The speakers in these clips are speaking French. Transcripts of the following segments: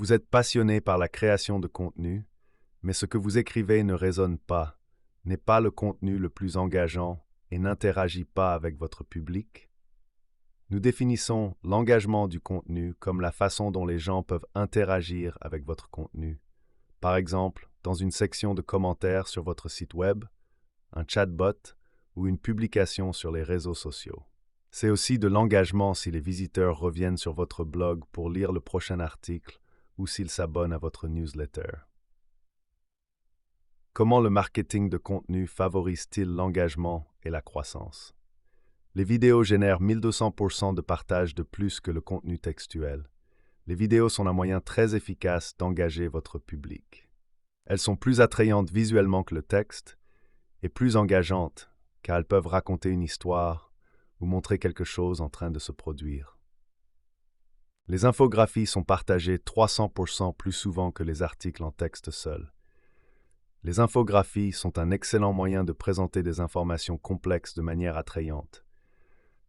Vous êtes passionné par la création de contenu, mais ce que vous écrivez ne résonne pas, n'est pas le contenu le plus engageant et n'interagit pas avec votre public. Nous définissons l'engagement du contenu comme la façon dont les gens peuvent interagir avec votre contenu. Par exemple, dans une section de commentaires sur votre site web, un chatbot ou une publication sur les réseaux sociaux. C'est aussi de l'engagement si les visiteurs reviennent sur votre blog pour lire le prochain article ou s'ils s'abonnent à votre newsletter. Comment le marketing de contenu favorise-t-il l'engagement et la croissance? Les vidéos génèrent 1200% de partage de plus que le contenu textuel. Les vidéos sont un moyen très efficace d'engager votre public. Elles sont plus attrayantes visuellement que le texte et plus engageantes car elles peuvent raconter une histoire ou montrer quelque chose en train de se produire. Les infographies sont partagées 300% plus souvent que les articles en texte seuls. Les infographies sont un excellent moyen de présenter des informations complexes de manière attrayante.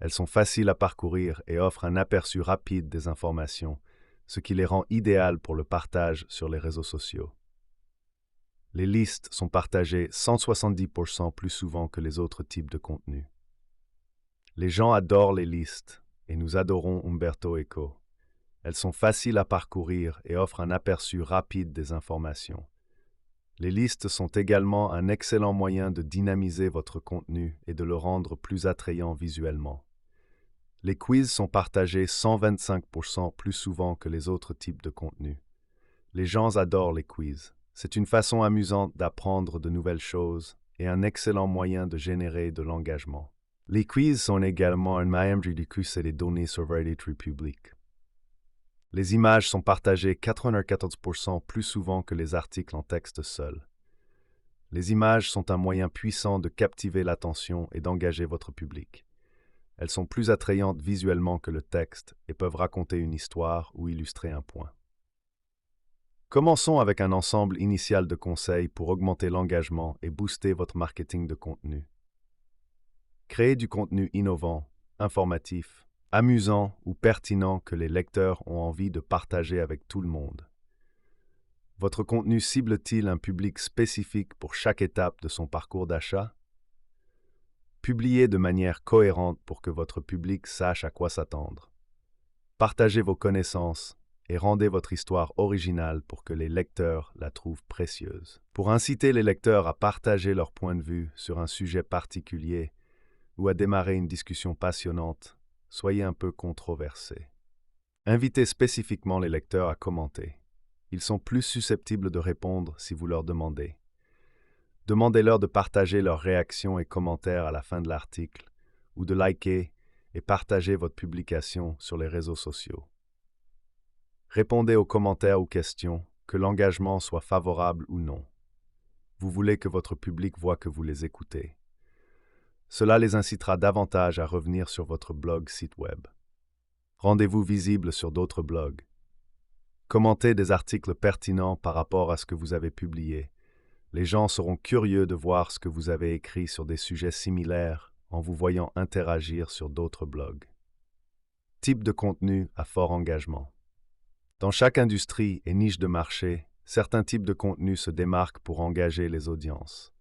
Elles sont faciles à parcourir et offrent un aperçu rapide des informations, ce qui les rend idéales pour le partage sur les réseaux sociaux. Les listes sont partagées 170% plus souvent que les autres types de contenus. Les gens adorent les listes, et nous adorons Umberto Eco. Elles sont faciles à parcourir et offrent un aperçu rapide des informations. Les listes sont également un excellent moyen de dynamiser votre contenu et de le rendre plus attrayant visuellement. Les quiz sont partagés 125% plus souvent que les autres types de contenus. Les gens adorent les quiz. C'est une façon amusante d'apprendre de nouvelles choses et un excellent moyen de générer de l'engagement. Les quiz sont également un moyen de discuter des données sur Reddit public. Les images sont partagées 94% plus souvent que les articles en texte seuls. Les images sont un moyen puissant de captiver l'attention et d'engager votre public. Elles sont plus attrayantes visuellement que le texte et peuvent raconter une histoire ou illustrer un point. Commençons avec un ensemble initial de conseils pour augmenter l'engagement et booster votre marketing de contenu. Créez du contenu innovant, informatif, amusant ou pertinent que les lecteurs ont envie de partager avec tout le monde. Votre contenu cible-t-il un public spécifique pour chaque étape de son parcours d'achat? Publiez de manière cohérente pour que votre public sache à quoi s'attendre. Partagez vos connaissances et rendez votre histoire originale pour que les lecteurs la trouvent précieuse. Pour inciter les lecteurs à partager leur point de vue sur un sujet particulier ou à démarrer une discussion passionnante, soyez un peu controversé. Invitez spécifiquement les lecteurs à commenter. Ils sont plus susceptibles de répondre si vous leur demandez. Demandez-leur de partager leurs réactions et commentaires à la fin de l'article ou de liker et partager votre publication sur les réseaux sociaux. Répondez aux commentaires ou questions, que l'engagement soit favorable ou non. Vous voulez que votre public voit que vous les écoutez. Cela les incitera davantage à revenir sur votre blog site web. Rendez-vous visible sur d'autres blogs. Commentez des articles pertinents par rapport à ce que vous avez publié. Les gens seront curieux de voir ce que vous avez écrit sur des sujets similaires en vous voyant interagir sur d'autres blogs. Type de contenu à fort engagement. Dans chaque industrie et niche de marché, certains types de contenus se démarquent pour engager les audiences.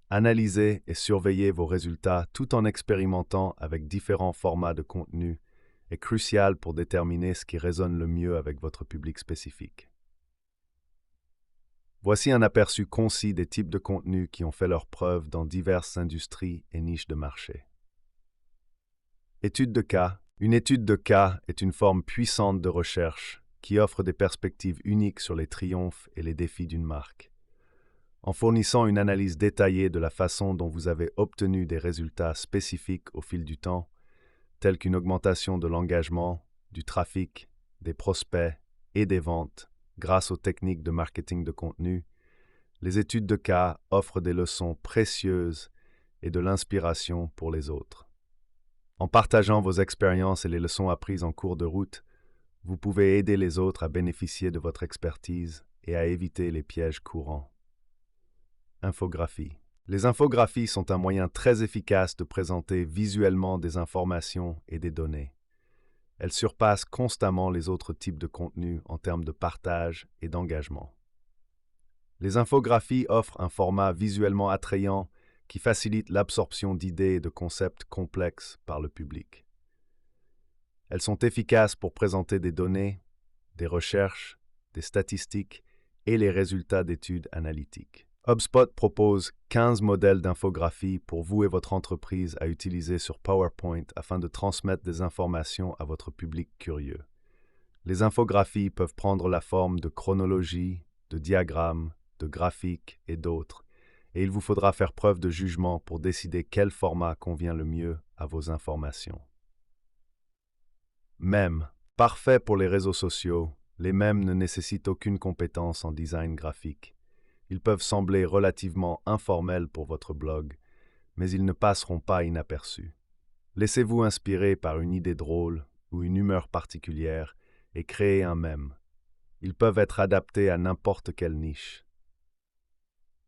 Analysez et surveillez vos résultats tout en expérimentant avec différents formats de contenu est crucial pour déterminer ce qui résonne le mieux avec votre public spécifique. Voici un aperçu concis des types de contenus qui ont fait leurs preuves dans diverses industries et niches de marché. Étude de cas. Une étude de cas est une forme puissante de recherche qui offre des perspectives uniques sur les triomphes et les défis d'une marque. En fournissant une analyse détaillée de la façon dont vous avez obtenu des résultats spécifiques au fil du temps, tels qu'une augmentation de l'engagement, du trafic, des prospects et des ventes, grâce aux techniques de marketing de contenu, les études de cas offrent des leçons précieuses et de l'inspiration pour les autres. En partageant vos expériences et les leçons apprises en cours de route, vous pouvez aider les autres à bénéficier de votre expertise et à éviter les pièges courants. Infographie. Les infographies sont un moyen très efficace de présenter visuellement des informations et des données. Elle surpasse constamment les autres types de contenus en termes de partage et d'engagement. Les infographies offrent un format visuellement attrayant qui facilite l'absorption d'idées et de concepts complexes par le public. Elles sont efficaces pour présenter des données, des recherches, des statistiques et les résultats d'études analytiques. HubSpot propose 15 modèles d'infographie pour vous et votre entreprise à utiliser sur PowerPoint afin de transmettre des informations à votre public curieux. Les infographies peuvent prendre la forme de chronologies, de diagrammes, de graphiques et d'autres, et il vous faudra faire preuve de jugement pour décider quel format convient le mieux à vos informations. Mèmes. Parfait pour les réseaux sociaux, les mèmes ne nécessitent aucune compétence en design graphique. Ils peuvent sembler relativement informels pour votre blog, mais ils ne passeront pas inaperçus. Laissez-vous inspirer par une idée drôle ou une humeur particulière et créez un mème. Ils peuvent être adaptés à n'importe quelle niche.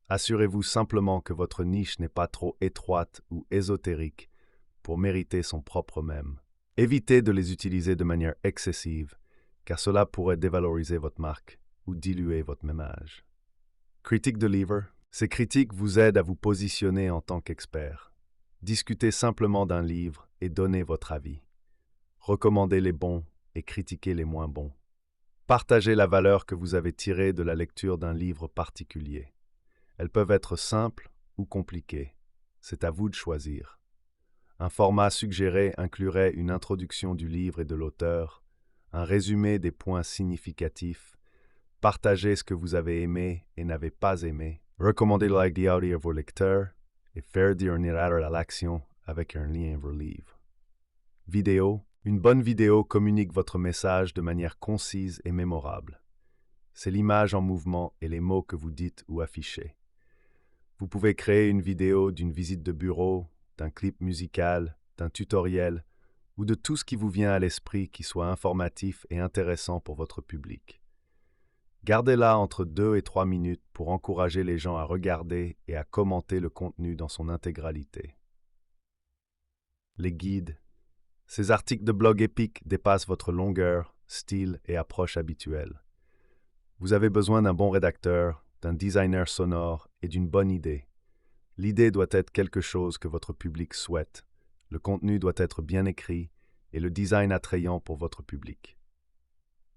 Assurez-vous simplement que votre niche n'est pas trop étroite ou ésotérique pour mériter son propre mème. Évitez de les utiliser de manière excessive, car cela pourrait dévaloriser votre marque ou diluer votre mémage. Critique de livre. Ces critiques vous aident à vous positionner en tant qu'expert. Discutez simplement d'un livre et donnez votre avis. Recommandez les bons et critiquez les moins bons. Partagez la valeur que vous avez tirée de la lecture d'un livre particulier. Elles peuvent être simples ou compliquées. C'est à vous de choisir. Un format suggéré inclurait une introduction du livre et de l'auteur, un résumé des points significatifs, partagez ce que vous avez aimé et n'avez pas aimé, recommandez l'idée à vos lecteurs et faire devenir à l'action avec un lien vers le livre. Vidéo. Une bonne vidéo communique votre message de manière concise et mémorable. C'est l'image en mouvement et les mots que vous dites ou affichez. Vous pouvez créer une vidéo d'une visite de bureau, d'un clip musical, d'un tutoriel ou de tout ce qui vous vient à l'esprit qui soit informatif et intéressant pour votre public. Gardez-la entre 2 et 3 minutes pour encourager les gens à regarder et à commenter le contenu dans son intégralité. Les guides. Ces articles de blog épiques dépassent votre longueur, style et approche habituelle. Vous avez besoin d'un bon rédacteur, d'un designer sonore et d'une bonne idée. L'idée doit être quelque chose que votre public souhaite, le contenu doit être bien écrit et le design attrayant pour votre public.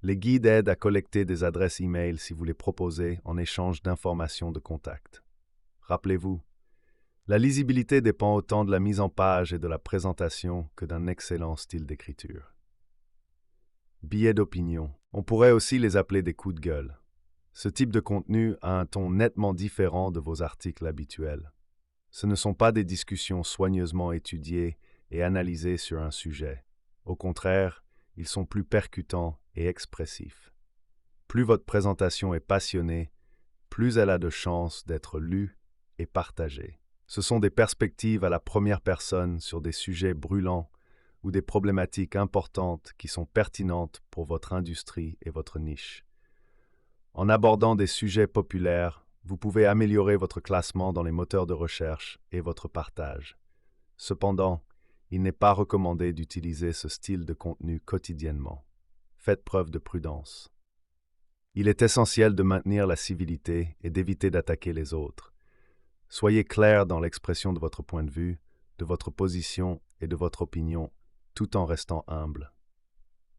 Les guides aident à collecter des adresses e-mail si vous les proposez en échange d'informations de contact. Rappelez-vous, la lisibilité dépend autant de la mise en page et de la présentation que d'un excellent style d'écriture. Billets d'opinion. On pourrait aussi les appeler des coups de gueule. Ce type de contenu a un ton nettement différent de vos articles habituels. Ce ne sont pas des discussions soigneusement étudiées et analysées sur un sujet. Au contraire, ils sont plus percutants et expressifs. Plus votre présentation est passionnée, plus elle a de chances d'être lue et partagée. Ce sont des perspectives à la première personne sur des sujets brûlants ou des problématiques importantes qui sont pertinentes pour votre industrie et votre niche. En abordant des sujets populaires, vous pouvez améliorer votre classement dans les moteurs de recherche et votre partage. Cependant, il n'est pas recommandé d'utiliser ce style de contenu quotidiennement. Faites preuve de prudence. Il est essentiel de maintenir la civilité et d'éviter d'attaquer les autres. Soyez clair dans l'expression de votre point de vue, de votre position et de votre opinion, tout en restant humble.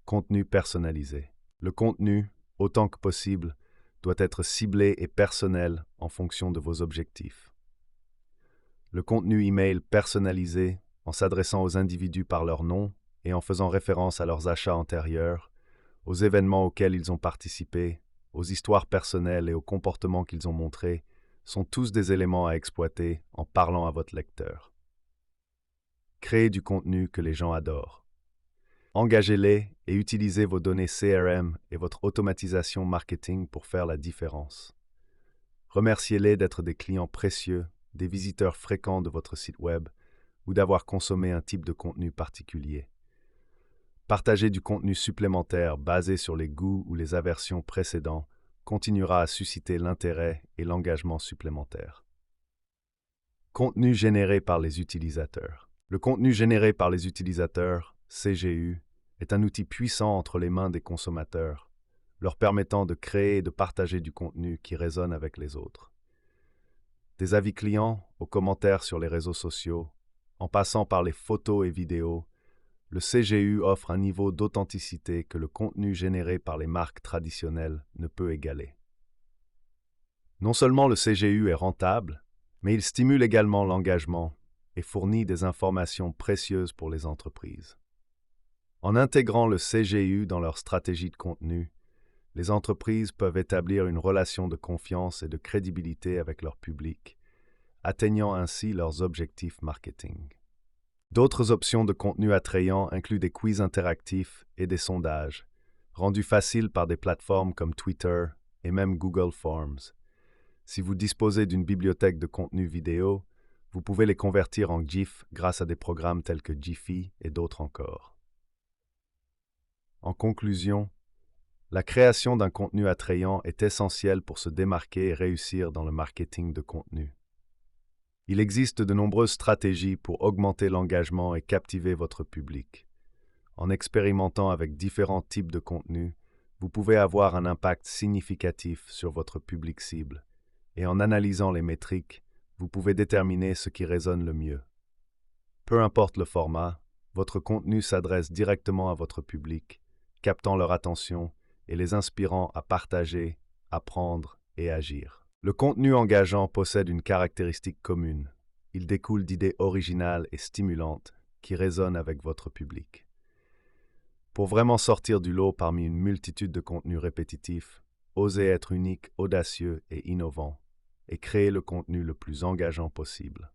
Contenu personnalisé. Le contenu, autant que possible, doit être ciblé et personnel en fonction de vos objectifs. Le contenu email personnalisé, en s'adressant aux individus par leur nom et en faisant référence à leurs achats antérieurs, aux événements auxquels ils ont participé, aux histoires personnelles et aux comportements qu'ils ont montrés, sont tous des éléments à exploiter en parlant à votre lecteur. Créez du contenu que les gens adorent. Engagez-les et utilisez vos données CRM et votre automatisation marketing pour faire la différence. Remerciez-les d'être des clients précieux, des visiteurs fréquents de votre site web ou d'avoir consommé un type de contenu particulier. Partager du contenu supplémentaire basé sur les goûts ou les aversions précédents continuera à susciter l'intérêt et l'engagement supplémentaire. Contenu généré par les utilisateurs. Le contenu généré par les utilisateurs, CGU, est un outil puissant entre les mains des consommateurs, leur permettant de créer et de partager du contenu qui résonne avec les autres. Des avis clients aux commentaires sur les réseaux sociaux, en passant par les photos et vidéos, le CGU offre un niveau d'authenticité que le contenu généré par les marques traditionnelles ne peut égaler. Non seulement le CGU est rentable, mais il stimule également l'engagement et fournit des informations précieuses pour les entreprises. En intégrant le CGU dans leur stratégie de contenu, les entreprises peuvent établir une relation de confiance et de crédibilité avec leur public, atteignant ainsi leurs objectifs marketing. D'autres options de contenu attrayant incluent des quiz interactifs et des sondages, rendus faciles par des plateformes comme Twitter et même Google Forms. Si vous disposez d'une bibliothèque de contenu vidéo, vous pouvez les convertir en GIF grâce à des programmes tels que Giphy et d'autres encore. En conclusion, la création d'un contenu attrayant est essentielle pour se démarquer et réussir dans le marketing de contenu. Il existe de nombreuses stratégies pour augmenter l'engagement et captiver votre public. En expérimentant avec différents types de contenus, vous pouvez avoir un impact significatif sur votre public cible. Et en analysant les métriques, vous pouvez déterminer ce qui résonne le mieux. Peu importe le format, votre contenu s'adresse directement à votre public, captant leur attention et les inspirant à partager, apprendre et agir. Le contenu engageant possède une caractéristique commune. Il découle d'idées originales et stimulantes qui résonnent avec votre public. Pour vraiment sortir du lot parmi une multitude de contenus répétitifs, osez être unique, audacieux et innovant, et créer le contenu le plus engageant possible.